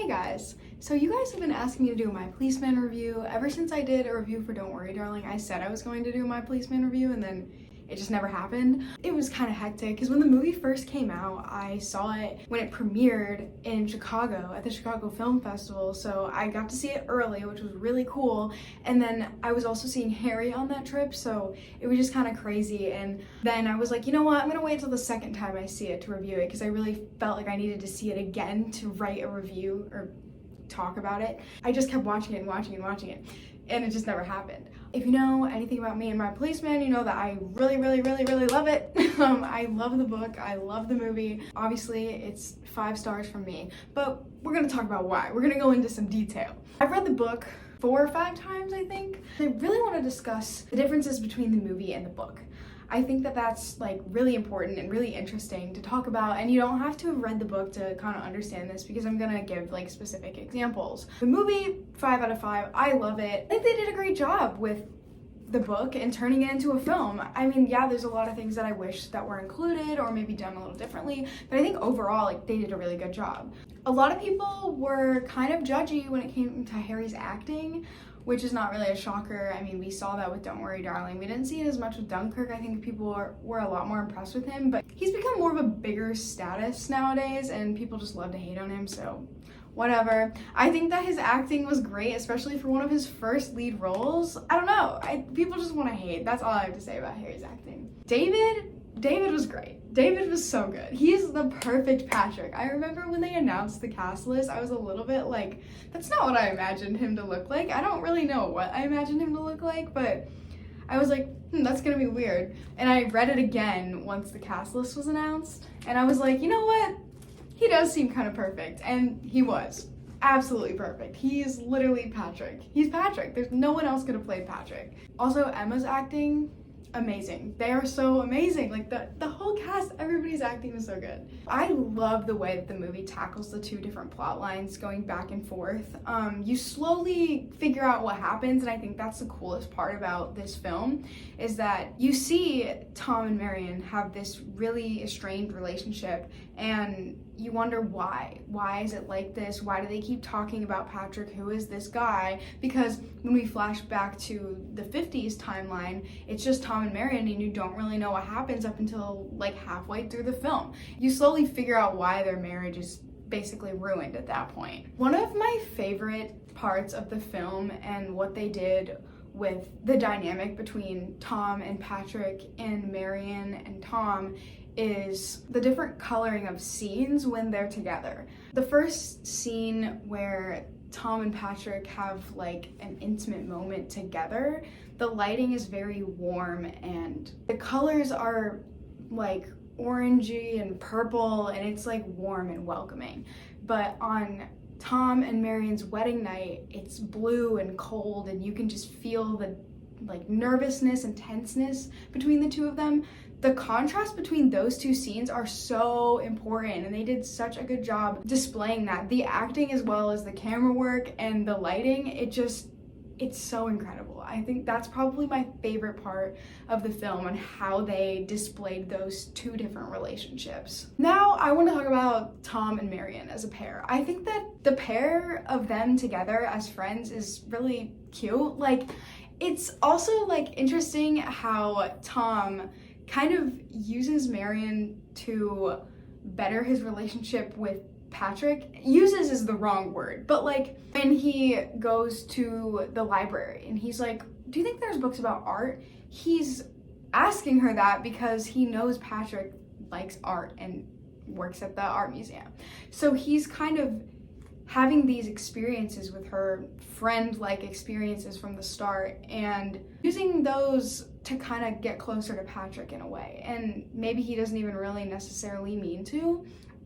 Hey guys, so you guys have been asking me to do my Policeman review. Ever since I did a review for Don't Worry Darling, I said I was going to do my Policeman review and then it just never happened. It was kind of hectic because when the movie first came out, I saw it when it premiered in Chicago at the Chicago Film Festival, so I got to see it early, which was really cool. And then I was also seeing Harry on that trip, so it was just kind of crazy. And then I was like, you know what, I'm gonna wait till the second time I see it to review it because I really felt like I needed to see it again to write a review or talk about it. I just kept watching it and watching it, and it just never happened. If you know anything about me and my Policeman, you know that I really love it. I love the book, I love the movie. Obviously, it's 5 stars from me, but we're gonna talk about why. We're gonna go into some detail. I've read the book 4 or 5 times, I think. I really want to discuss the differences between the movie and the book. I think that that's like really important and really interesting to talk about, and you don't have to have read the book to kind of understand this because I'm gonna give like specific examples. The movie, 5 out of 5, I love it. I think they did a great job with the book and turning it into a film. I mean, yeah, there's a lot of things that I wish that were included or maybe done a little differently, but I think overall, like, they did a really good job. A lot of people were kind of judgy when it came to Harry's acting, which is not really a shocker. I mean, we saw that with Don't Worry Darling. We didn't see it as much with Dunkirk. I think people were a lot more impressed with him, but he's become more of a bigger status nowadays and people just love to hate on him, so whatever. I think that his acting was great, especially for one of his first lead roles. I don't know, people just want to hate. That's all I have to say about Harry's acting. David was great. David was so good. He's the perfect Patrick. I remember when they announced the cast list, I was a little bit like, that's not what I imagined him to look like. I don't really know what I imagined him to look like, but I was like, that's gonna be weird. And I read it again once the cast list was announced, and I was like, you know what? He does seem kind of perfect, and he was absolutely perfect. He's literally Patrick. He's Patrick. There's no one else could have played Patrick. Also, Emma's acting, amazing. They are so amazing. Like the whole cast, everybody's acting was so good. I love the way that the movie tackles the 2 different plot lines going back and forth. You slowly figure out what happens, and I think that's the coolest part about this film, is that you see Tom and Marion have this really estranged relationship, and you wonder why. Why is it like this? Why do they keep talking about Patrick? Who is this guy? Because when we flash back to the 50s timeline, it's just Tom and Marion, and you don't really know what happens up until like halfway through the film. You slowly figure out why their marriage is basically ruined at that point. One of my favorite parts of the film and what they did with the dynamic between Tom and Patrick and Marion and Tom is the different coloring of scenes when they're together. The first scene where Tom and Patrick have like an intimate moment together, the lighting is very warm and the colors are like orangey and purple, and it's like warm and welcoming. But on Tom and Marion's wedding night, it's blue and cold, and you can just feel the like nervousness and tenseness between the 2 of them. The contrast between those 2 scenes are so important, and they did such a good job displaying that. The acting as well as the camera work and the lighting, it's so incredible. I think that's probably my favorite part of the film and how they displayed those 2 different relationships. Now I want to talk about Tom and Marion as a pair. I think that the pair of them together as friends is really cute. Like, it's also like interesting how Tom kind of uses Marion to better his relationship with Patrick. Uses is the wrong word, but like when he goes to the library and he's like, do you think there's books about art? He's asking her that because he knows Patrick likes art and works at the art museum. So he's kind of having these experiences with her, friend-like experiences from the start, and using those to kind of get closer to Patrick in a way. And maybe he doesn't even really necessarily mean to.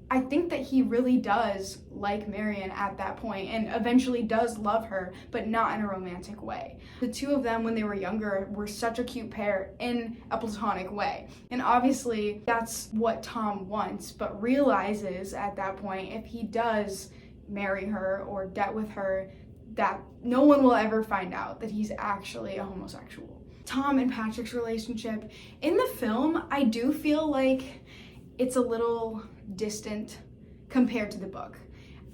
I think that he really does like Marion at that point and eventually does love her, but not in a romantic way. The 2 of them when they were younger were such a cute pair in a platonic way. And obviously that's what Tom wants, but realizes at that point if he does marry her or get with her, that no one will ever find out that he's actually a homosexual. Tom and Patrick's relationship in the film, I do feel like it's a little distant compared to the book.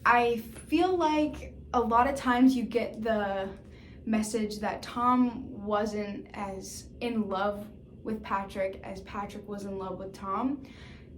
I feel like a lot of times you get the message that Tom wasn't as in love with Patrick as Patrick was in love with Tom.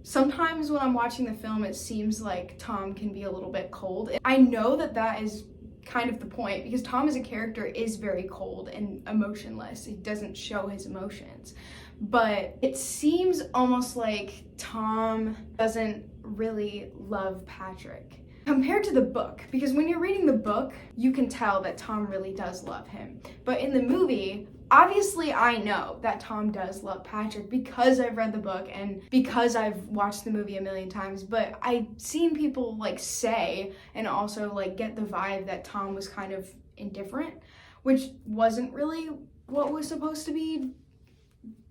Sometimes when I'm watching the film, it seems like Tom can be a little bit cold. I know that that is kind of the point, because Tom as a character is very cold and emotionless. He doesn't show his emotions. But it seems almost like Tom doesn't really love Patrick compared to the book, because when you're reading the book, you can tell that Tom really does love him. But in the movie, obviously I know that Tom does love Patrick because I've read the book and because I've watched the movie a million times, but I've seen people like say and also like get the vibe that Tom was kind of indifferent, which wasn't really what was supposed to be.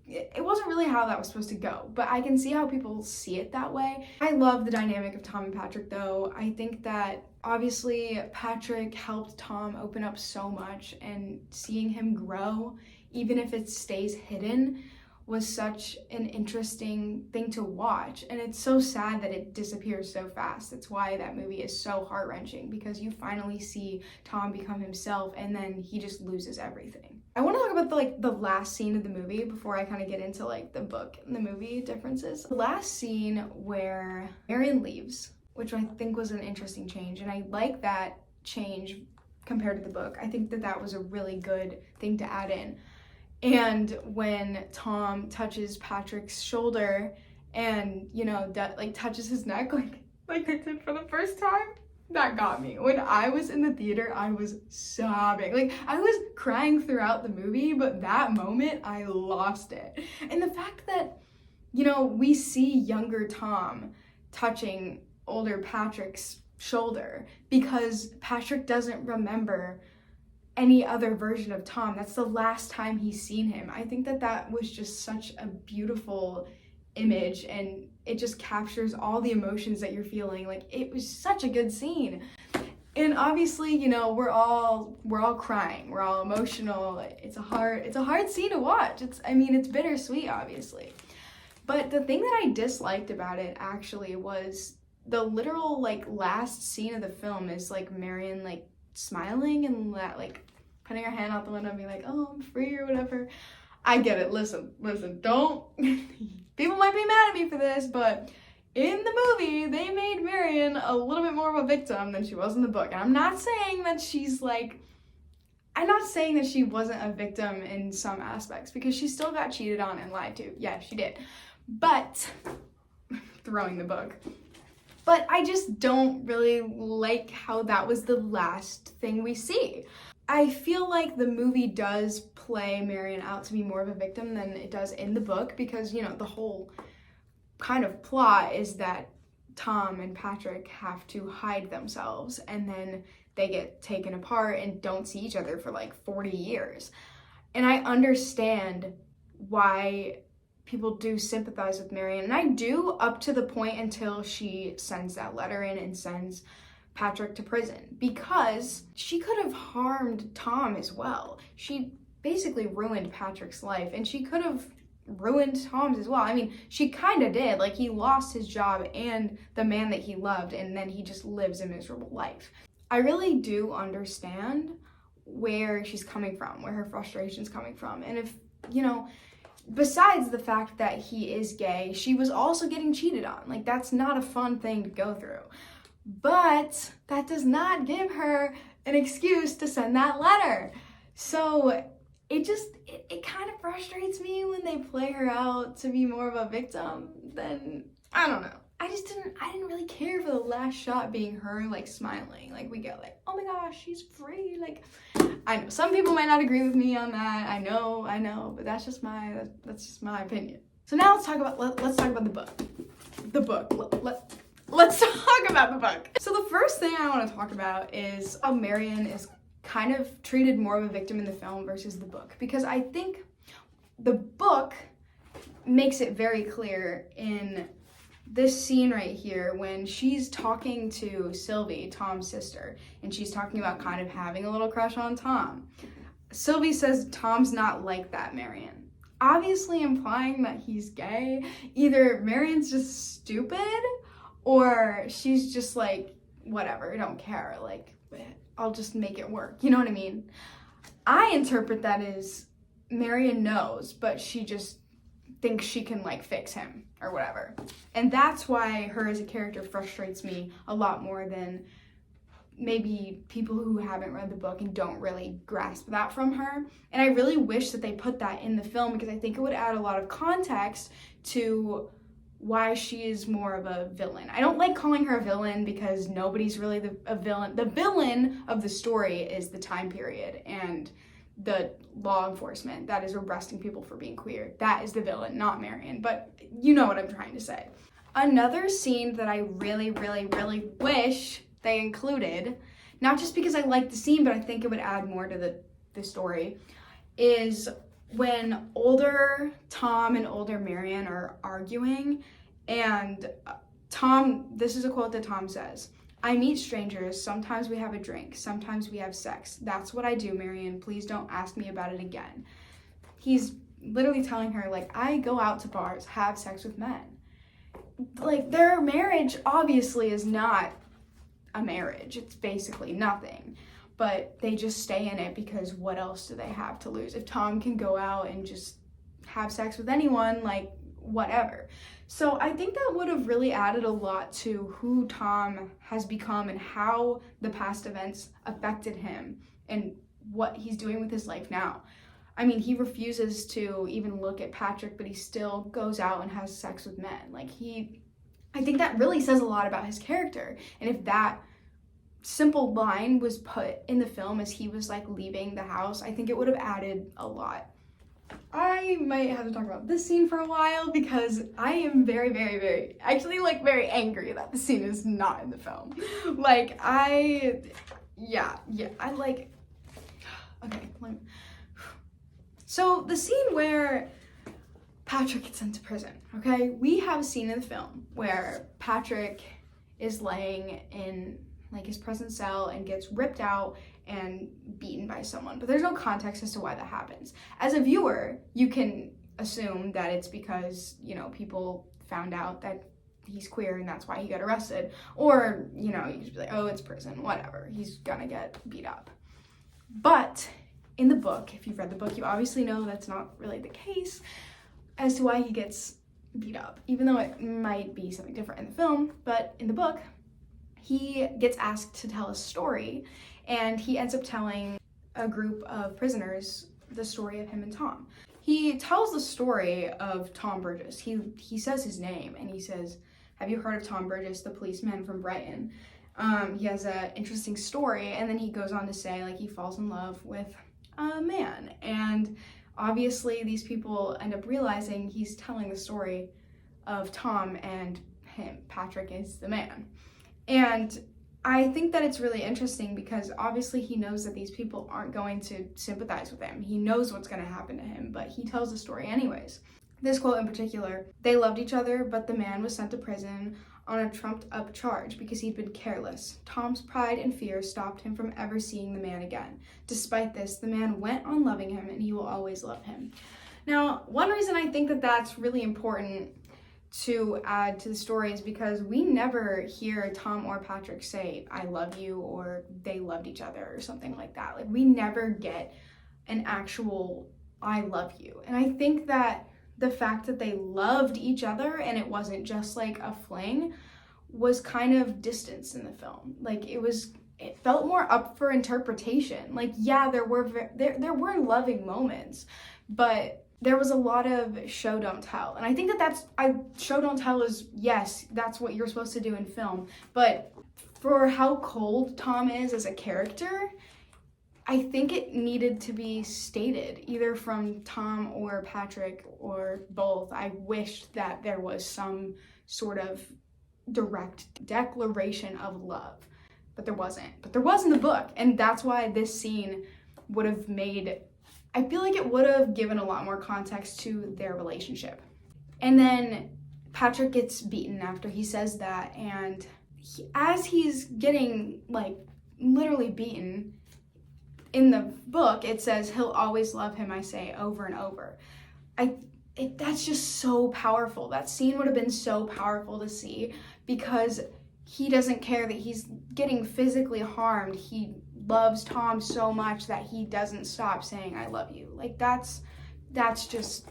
It wasn't really how that was supposed to go, but I can see how people see it that way. I love the dynamic of Tom and Patrick though. I think that obviously Patrick helped Tom open up so much, and seeing him grow, even if it stays hidden, was such an interesting thing to watch. And it's so sad that it disappears so fast. That's why that movie is so heart-wrenching, because you finally see Tom become himself and then he just loses everything. I want to talk about the last scene of the movie before I kind of get into like the book and the movie differences. The last scene where Marion leaves, which I think was an interesting change, and I like that change compared to the book. I think that that was a really good thing to add in. And when Tom touches Patrick's shoulder and, you know, that like touches his neck like they did for the first time, that got me. When I was in the theater, I was sobbing. Like, I was crying throughout the movie, but that moment, I lost it. And the fact that, you know, we see younger Tom touching older Patrick's shoulder because Patrick doesn't remember any other version of Tom. That's the last time he's seen him. I think that that was just such a beautiful image, and it just captures all the emotions that you're feeling. Like, it was such a good scene. And obviously, you know, we're all crying, we're all emotional. It's a hard scene to watch. It's bittersweet, obviously. But the thing that I disliked about it actually was the literal like last scene of the film is like Marion like smiling and like putting her hand out the window and being like, oh, I'm free or whatever. I get it. Listen, don't. People might be mad at me for this, but in the movie, they made Marion a little bit more of a victim than she was in the book. And I'm not saying that she wasn't a victim in some aspects, because she still got cheated on and lied to. Yeah, she did. But, throwing the book. But I just don't really like how that was the last thing we see. I feel like the movie does play Marion out to be more of a victim than it does in the book, because, you know, the whole kind of plot is that Tom and Patrick have to hide themselves, and then they get taken apart and don't see each other for like 40 years. And I understand why people do sympathize with Marion, and I do up to the point until she sends that letter in and sends Patrick to prison, because she could have harmed Tom as well. She basically ruined Patrick's life, and she could have ruined Tom's as well. I mean, she kind of did. Like, he lost his job and the man that he loved, and then he just lives a miserable life. I really do understand where she's coming from, where her frustration's coming from. And if, you know, besides the fact that he is gay, she was also getting cheated on. Like, that's not a fun thing to go through. But that does not give her an excuse to send that letter. So it kind of frustrates me when they play her out to be more of a victim than, I don't know. I didn't really care for the last shot being her like smiling. Like, we get like, oh my gosh, she's free. Like, I know some people might not agree with me on that. I know, but that's just my opinion. So now let's talk about the book. Let's talk about the book. So the first thing I want to talk about is how Marion is kind of treated more of a victim in the film versus the book, because I think the book makes it very clear in this scene right here when she's talking to Sylvie, Tom's sister, and she's talking about kind of having a little crush on Tom. Sylvie says Tom's not like that, Marion, obviously implying that he's gay. Either Marion's just stupid, or she's just like whatever, I don't care, like, I'll just make it work, you know what I mean? I interpret that as Marion knows, but she just thinks she can, like, fix him or whatever. And that's why her as a character frustrates me a lot more than maybe people who haven't read the book and don't really grasp that from her. And I really wish that they put that in the film, because I think it would add a lot of context to why she is more of a villain. I don't like calling her a villain because nobody's really a villain. The villain of the story is the time period and the law enforcement that is arresting people for being queer. That is the villain, not Marion, but you know what I'm trying to say. Another scene that I really, really, really wish they included, not just because I like the scene, but I think it would add more to the story, is when older Tom and older Marion are arguing, and Tom, this is a quote that Tom says, "I meet strangers, sometimes we have a drink, sometimes we have sex. That's what I do, Marion. Please don't ask me about it again." He's literally telling her, like, I go out to bars, have sex with men. Like, their marriage obviously is not a marriage. It's basically nothing. But they just stay in it because what else do they have to lose? If Tom can go out and just have sex with anyone, like, whatever. So I think that would have really added a lot to who Tom has become and how the past events affected him and what he's doing with his life now. I mean, he refuses to even look at Patrick, but he still goes out and has sex with men. Like, I think that really says a lot about his character. And if that simple line was put in the film as he was, like, leaving the house, I think it would have added a lot. I might have to talk about this scene for a while because I am very, very, very, actually, like, very angry that the scene is not in the film. Like, I like, okay. So the scene where Patrick gets sent to prison, okay? We have a scene in the film where Patrick is laying in, like, his prison cell and gets ripped out and beaten by someone, but there's no context as to why that happens. As a viewer, you can assume that it's because, you know, people found out that he's queer and that's why he got arrested, or, you know, you just be like, oh, it's prison, whatever, he's gonna get beat up. But in the book, if you've read the book, you obviously know that's not really the case as to why he gets beat up, even though it might be something different in the film. But in the book, he gets asked to tell a story, and he ends up telling a group of prisoners the story of him and Tom. He tells the story of Tom Burgess. He says his name, and he says, "Have you heard of Tom Burgess, the policeman from Brighton? He has an interesting story." And then he goes on to say, like, he falls in love with a man. And obviously these people end up realizing he's telling the story of Tom and him. Patrick is the man. And I think that it's really interesting because obviously he knows that these people aren't going to sympathize with him. He knows what's going to happen to him, but he tells the story anyways. This quote in particular, "They loved each other, but the man was sent to prison on a trumped-up charge because he'd been careless. Tom's pride and fear stopped him from ever seeing the man again. Despite this, the man went on loving him, and he will always love him." Now, one reason I think that that's really important to add to the story is because we never hear Tom or Patrick say, "I love you," or they loved each other or something like that. Like, we never get an actual "I love you." And I think that the fact that they loved each other and it wasn't just like a fling was kind of distanced in the film. Like, it felt more up for interpretation. Like, yeah, there were loving moments, but there was a lot of show don't tell. And I think that show don't tell is, yes, that's what you're supposed to do in film, but for how cold Tom is as a character, I think it needed to be stated, either from Tom or Patrick or both. I wished that there was some sort of direct declaration of love, but there wasn't. But there was in the book, and that's why this scene would have I feel like it would have given a lot more context to their relationship. And then Patrick gets beaten after he says that, and as he's getting, like, literally beaten, in the book, it says, "He'll always love him, I say, over and over." That's just so powerful. That scene would have been so powerful to see because he doesn't care that he's getting physically harmed. He loves Tom so much that he doesn't stop saying, I love you. Like, that's just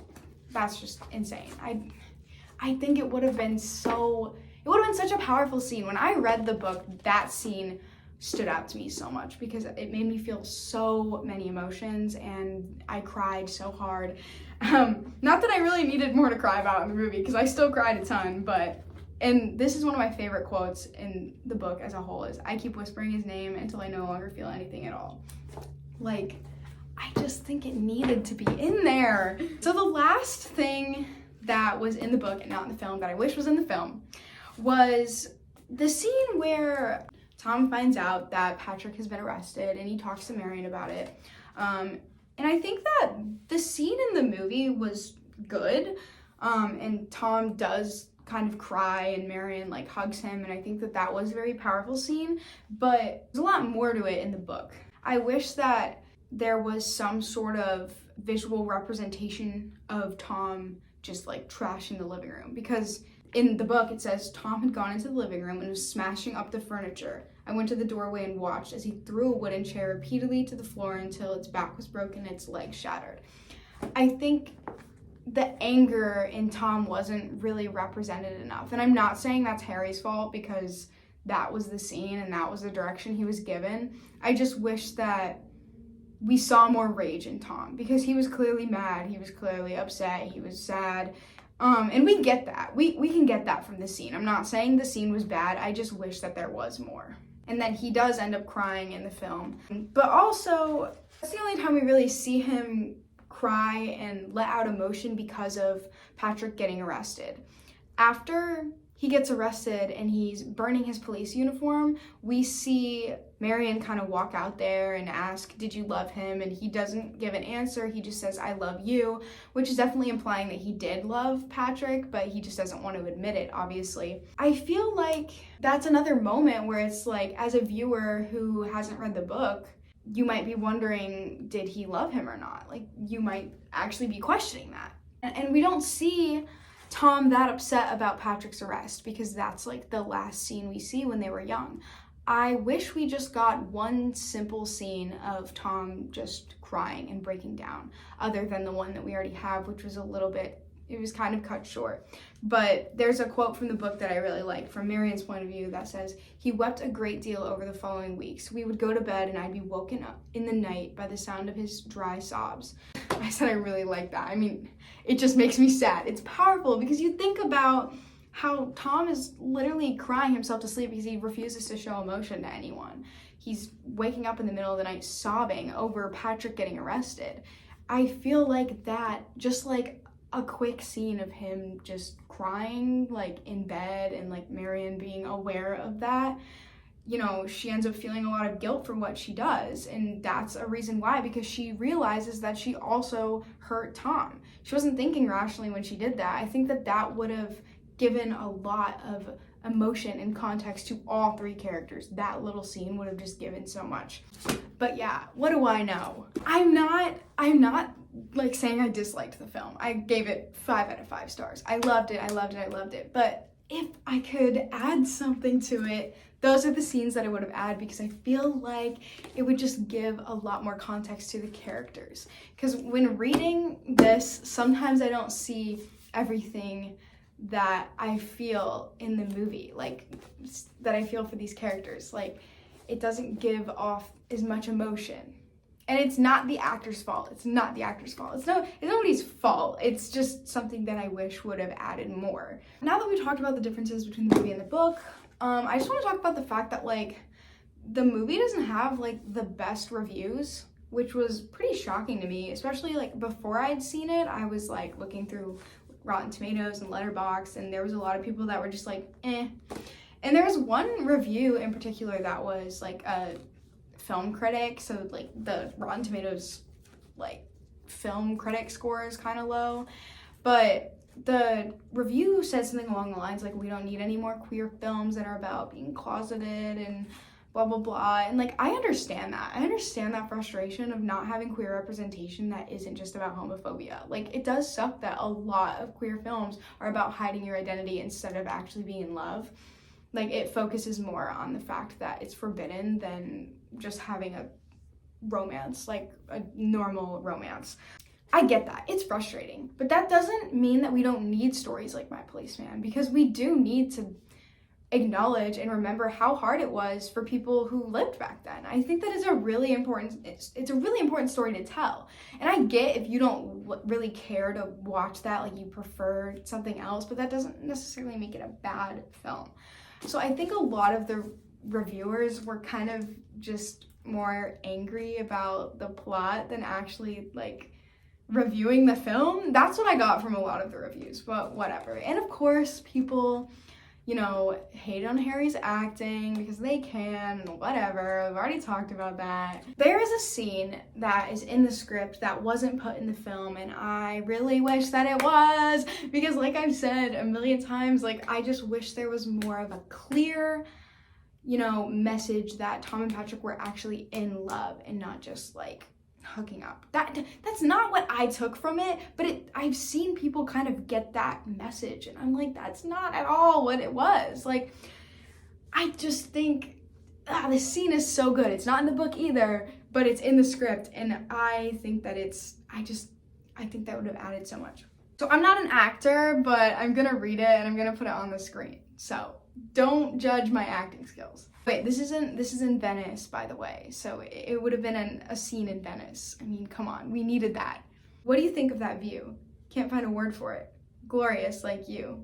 insane. I think it would have been such a powerful scene. When I read the book, that scene stood out to me so much because it made me feel so many emotions, and I cried so hard. Not that I really needed more to cry about in the movie, because I still cried a ton, and this is one of my favorite quotes in the book as a whole, is I keep whispering his name until I no longer feel anything at all. Like, I just think it needed to be in there. So the last thing that was in the book and not in the film that I wish was in the film was the scene where Tom finds out that Patrick has been arrested and he talks to Marion about it. And I think that the scene in the movie was good, and Tom does kind of cry and Marion like hugs him, and I think that was a very powerful scene, but there's a lot more to it in the book. I wish that there was some sort of visual representation of Tom just like trashing the living room, because in the book it says Tom had gone into the living room and was smashing up the furniture. I went to the doorway and watched as he threw a wooden chair repeatedly to the floor until its back was broken and its legs shattered. I think the anger in Tom wasn't really represented enough. And I'm not saying that's Harry's fault, because that was the scene and that was the direction he was given. I just wish that we saw more rage in Tom, because he was clearly mad, he was clearly upset, he was sad. And we get that. We can get that from the scene. I'm not saying the scene was bad, I just wish that there was more. And that he does end up crying in the film. But also, that's the only time we really see him cry and let out emotion because of Patrick getting arrested. After he gets arrested and he's burning his police uniform, we see Marion kind of walk out there and ask, did you love him? And he doesn't give an answer. He just says, I love you, which is definitely implying that he did love Patrick, but he just doesn't want to admit it, obviously. I feel like that's another moment where it's like, as a viewer who hasn't read the book, you might be wondering, did he love him or not? Like, you might actually be questioning that. And we don't see Tom that upset about Patrick's arrest, because that's like the last scene we see when they were young. I wish we just got one simple scene of Tom just crying and breaking down, other than the one that we already have, which was it was kind of cut short. But there's a quote from the book that I really like from Marion's point of view that says, he wept a great deal over the following weeks. We would go to bed and I'd be woken up in the night by the sound of his dry sobs. I said I really like that. I mean, it just makes me sad. It's powerful because you think about how Tom is literally crying himself to sleep because he refuses to show emotion to anyone. He's waking up in the middle of the night sobbing over Patrick getting arrested. I feel like that, just like a quick scene of him just crying like in bed and like Marion being aware of that, you know, she ends up feeling a lot of guilt for what she does, and that's a reason why, because she realizes that she also hurt Tom. She wasn't thinking rationally when she did that. I think that would have given a lot of emotion and context to all three characters. That little scene would have just given so much. But yeah, what do I know? I'm not like saying I disliked the film. I gave it 5 out of 5 stars. I loved it. But if I could add something to it, those are the scenes that I would have added, because I feel like it would just give a lot more context to the characters. Because when reading this, sometimes I don't see everything that I feel in the movie, like that I feel for these characters. Like, it doesn't give off as much emotion. And it's not the actor's fault. It's nobody's fault. It's just something that I wish would have added more. Now that we talked about the differences between the movie and the book, I just want to talk about the fact that like the movie doesn't have like the best reviews, which was pretty shocking to me, especially like before I'd seen it. I was like looking through Rotten Tomatoes and Letterboxd, and there was a lot of people that were just like, eh. And there was one review in particular that was like a film critic, so like the Rotten Tomatoes like film critic score is kind of low, but the review said something along the lines like, we don't need any more queer films that are about being closeted and blah blah blah. And like, I understand that frustration of not having queer representation that isn't just about homophobia. Like, it does suck that a lot of queer films are about hiding your identity instead of actually being in love. Like, it focuses more on the fact that it's forbidden than just having a romance, like a normal romance. I get that. It's frustrating. But that doesn't mean that we don't need stories like My Policeman, because we do need to acknowledge and remember how hard it was for people who lived back then. I think that is a really important, it's a really important story to tell. And I get if you don't really care to watch that, like you prefer something else, but that doesn't necessarily make it a bad film. So I think a lot of the reviewers were kind of just more angry about the plot than actually like reviewing the film. That's what I got from a lot of the reviews, but whatever. And of course, people, you know, hate on Harry's acting because they can, and whatever. I've already talked about that. There is a scene that is in the script that wasn't put in the film, and I really wish that it was, because like I've said a million times, like I just wish there was more of a clear, you know, message that Tom and Patrick were actually in love and not just like hooking up. That's not what I took from it, but I've seen people kind of get that message, and I'm like, that's not at all what it was. Like, I just think this scene is so good. It's not in the book either, but it's in the script, and I think that I think that would have added so much. So I'm not an actor, but I'm gonna read it and I'm gonna put it on the screen. So don't judge my acting skills. Wait, this is in Venice, by the way, so it would have been a scene in Venice. I mean, come on, we needed that. What do you think of that view? Can't find a word for it. Glorious, like you.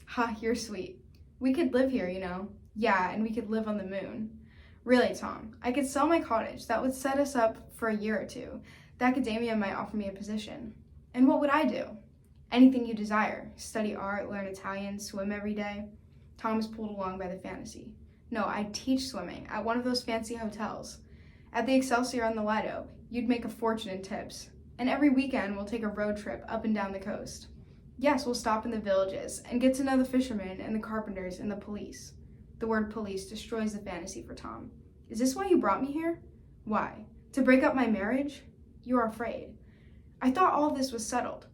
Ha, you're sweet. We could live here, you know. Yeah, and we could live on the moon. Really, Tom, I could sell my cottage. That would set us up for a year or two. The academia might offer me a position. And what would I do? Anything you desire. Study art, learn Italian, swim every day. Tom is pulled along by the fantasy. No, I'd teach swimming at one of those fancy hotels. At the Excelsior on the Lido, you'd make a fortune in tips. And every weekend, we'll take a road trip up and down the coast. Yes, we'll stop in the villages and get to know the fishermen and the carpenters and the police. The word police destroys the fantasy for Tom. Is this why you brought me here? Why? To break up my marriage? You are afraid. I thought all of this was settled.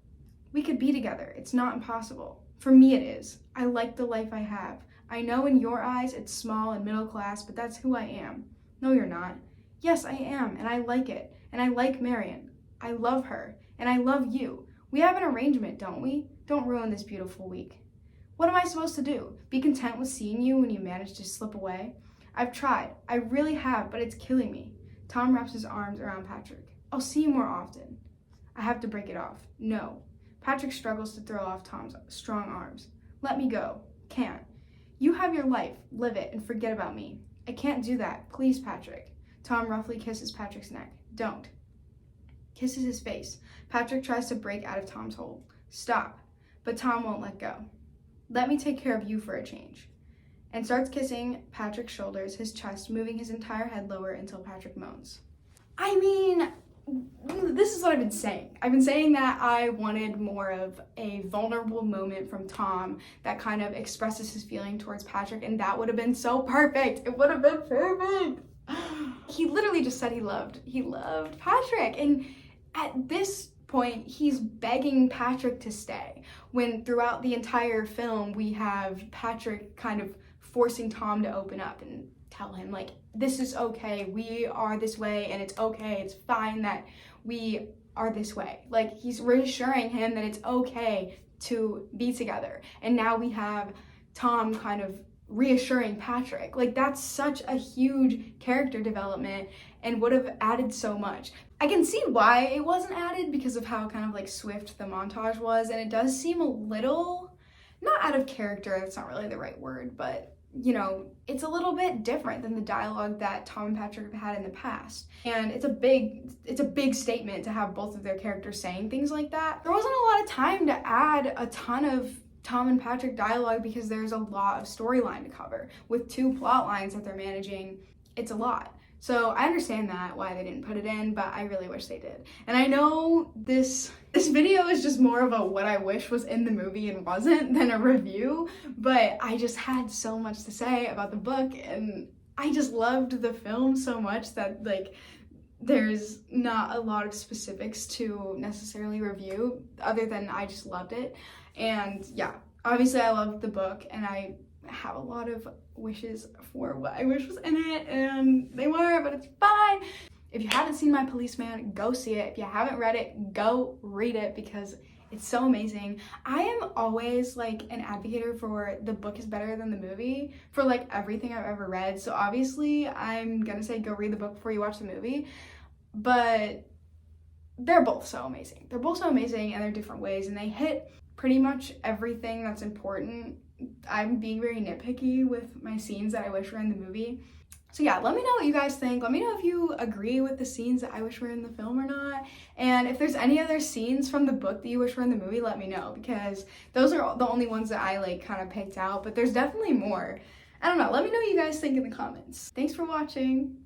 We could be together. It's not impossible. For me, it is. I like the life I have. I know in your eyes it's small and middle class, but that's who I am. No, you're not. Yes, I am, and I like it. And I like Marion. I love her, and I love you. We have an arrangement, don't we? Don't ruin this beautiful week. What am I supposed to do? Be content with seeing you when you manage to slip away? I've tried. I really have, but it's killing me. Tom wraps his arms around Patrick. I'll see you more often. I have to break it off. No. Patrick struggles to throw off Tom's strong arms. Let me go. Can't. You have your life, live it, and forget about me. I can't do that. Please, Patrick. Tom roughly kisses Patrick's neck. Don't. Kisses his face. Patrick tries to break out of Tom's hold. Stop. But Tom won't let go. Let me take care of you for a change. And starts kissing Patrick's shoulders, his chest, moving his entire head lower until Patrick moans. I mean, this is what I've been saying. I've been saying that I wanted more of a vulnerable moment from Tom that kind of expresses his feeling towards Patrick, and that would have been so perfect. It would have been perfect. He literally just said he loved Patrick, and at this point, he's begging Patrick to stay, when throughout the entire film, we have Patrick kind of forcing Tom to open up and tell him, like, this is okay, we are this way, and it's okay, it's fine that we are this way. Like, he's reassuring him that it's okay to be together. And now we have Tom kind of reassuring Patrick. Like, that's such a huge character development and would have added so much. I can see why it wasn't added because of how kind of like swift the montage was, and it does seem a little, not out of character, that's not really the right word, but you know, it's a little bit different than the dialogue that Tom and Patrick have had in the past. And it's a big statement to have both of their characters saying things like that. There wasn't a lot of time to add a ton of Tom and Patrick dialogue because there's a lot of storyline to cover. With 2 plot lines that they're managing, it's a lot. So I understand that, why they didn't put it in, but I really wish they did. And I know this video is just more of a what I wish was in the movie and wasn't than a review, but I just had so much to say about the book, and I just loved the film so much that like there's not a lot of specifics to necessarily review other than I just loved it. And yeah, obviously I loved the book, and I have a lot of wishes for what I wish was in it, and they weren't, but it's fine. If you haven't seen My Policeman, go see it. If you haven't read it, go read it because it's so amazing. I am always like an advocate for the book is better than the movie for like everything I've ever read. So obviously I'm gonna say go read the book before you watch the movie, but they're both so amazing. They're both so amazing in their different ways, and they hit pretty much everything that's important. I'm being very nitpicky with my scenes that I wish were in the movie. So yeah, let me know what you guys think. Let me know if you agree with the scenes that I wish were in the film or not. And if there's any other scenes from the book that you wish were in the movie, let me know, because those are the only ones that I like kind of picked out, but there's definitely more. I don't know, let me know what you guys think in the comments. Thanks for watching.